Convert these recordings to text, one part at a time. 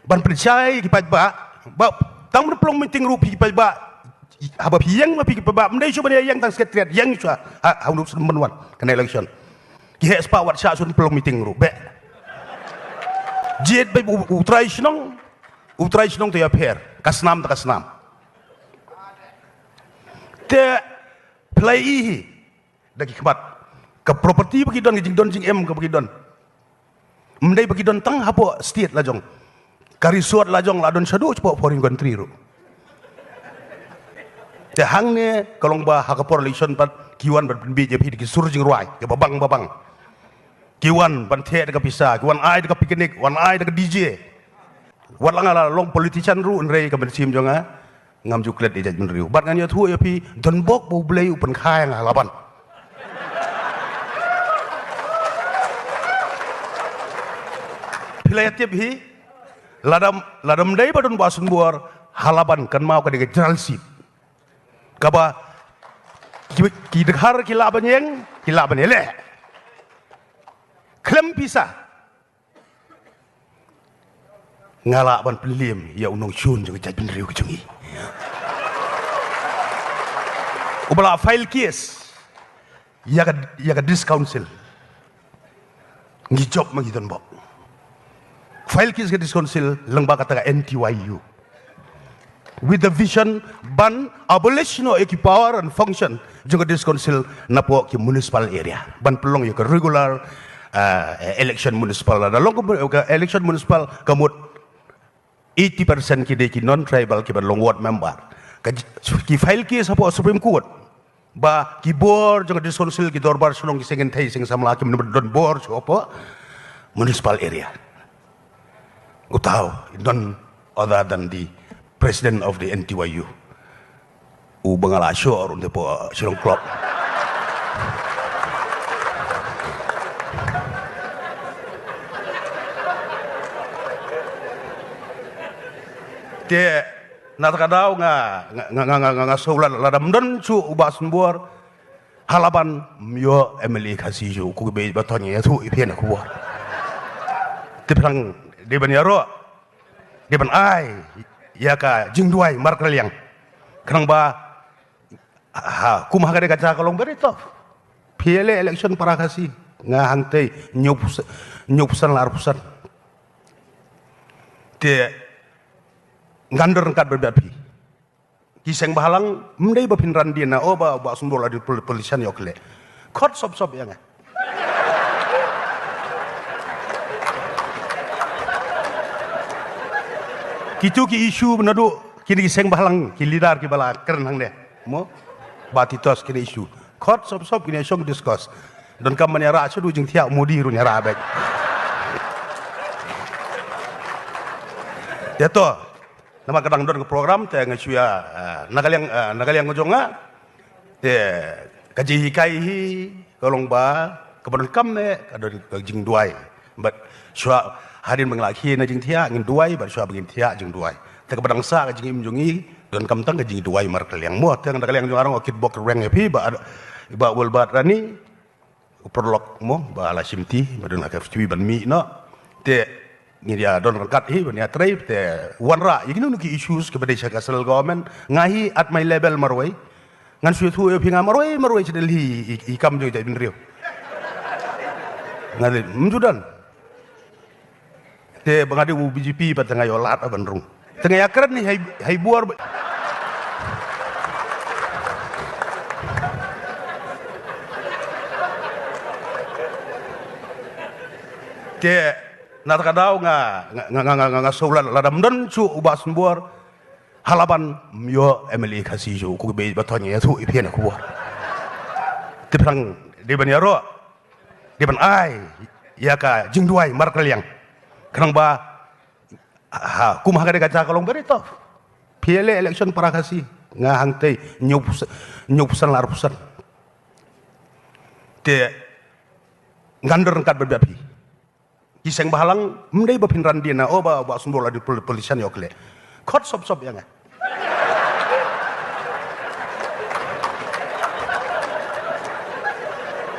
ban percaya ki ba tang pelong meeting ru pi ba haba yang ma pi ba mendai cuba dia yang tang sekretariat yang cuba haunu menwan kena election ki hes pa wat sha sun pelong meeting ru be jet ba utrai shnong to ya per kasnam ta kasnam te play i dagi kemat ke property bagi don jing don jing em ke bagi don mendai bagi don tang hapo state la jong karisot la jong la don sadu cepo foreign country ru te hang ne kalong ba ha ka election pat kiwan ban BJP di sur jing ruai ke babang kiwan ban the de pisa kiwan ai de piknik wan ai de DJ wat la long politician ru nrei ka ben sim jonga ngam juklet di jaj menriu bat ngan ya thu ya pi don bok bu blei upen khai nga laban pilai tiap hi ladam dai badun basun buar halaban kan mau ka de general sip kaba ki dekhar ki laban ele klem pisa ngala ban pelim ya unong chun jeng jaj menriu kejungi ubala file case ya ka discouncil ngi job ma giton bok file case ka discouncil lengba kata NTYU with the vision ban abolition of power and function juga discouncil napo ki municipal area ban pelong ya ka regular election municipal da long ka election municipal kamut 80% ki non tribal ki ban long ward member ki file case hapo Supreme Court ba ki bor jong diskonsil ki dorbar sunong ki sengen thai sing samla ki don bor apa municipal area utau non other than the president of the NTYU bangala sure untuk po sunong club te natakadaw nga sulan ladam don su ubasun buar halaban myo emily khasiju ku be batonya tu ipien ku buar tipang de ban yaro de ban ai ya ka jingduai markal yang kanang ba ha kum hagade kaca kalong berito PLA election para kasi nga hangtay nyupusan larpusan te ngandor kat berbapi kiseng bahalang mendai bapin randina ba sundol adi polisian yokle kot sop ya nga kitu ki isu benadu kini kiseng bahalang ki lidar ki bala keren hang de mo batitos kini isu kot sop kini song discuss don kam menyara sudu jing tiak mudi ru nyara baik ya to nama kadang don ke program te ngasuya nagaliang ngojonga te kaji hikai hi kolong ba kebenon kam ne kadon jing duai bat syua hadin menglaki na jing tia ngin duai bat syua begin tia jing duai te kebedang sa jing imjongi don kam tang jing duai markel yang mo te nagaliang jong arang okit bok reng epi ba wal bat rani prolog mo ba la simti badon akaf cui ban mi no te ngiria don kat hi bania trai te wanra yiginu ki issues ke badai kasal government ngahi at my level marwai ngan su thu e pinga marwai chedel hi ikam jo jai bin rio ngade mjudan te bangade u BJP patanga yolat aban rung tengah yakran ni hai buar te natakadaw nga sulan ladam don su ubasun buar halaban myo emily khasiju ku be batonya tu ipien ku buar tipang de ban yaro de ban ai ya ka jingduai markal yang kanang ba ha kum hagade kaca kalong berito PLA election para kasi nga hangtay nyupusan larpusan te ngandor kat berbapi kiseng bahalang mendai bapin randina ba sundol adi polisian yokle kot sop ya nga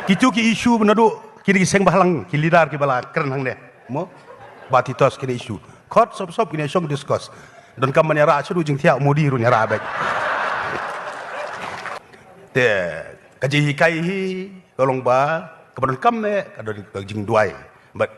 kitu ki isu benadu kini kiseng bahalang ki lidar ki bala keren hang de mo batitos kini isu Court sob kini song discuss. Don kam manyara asyuru jing tiak mudi ru nyara abek. Te kaji hikai hi tolong ba kemudian kam me kadon jing duai. But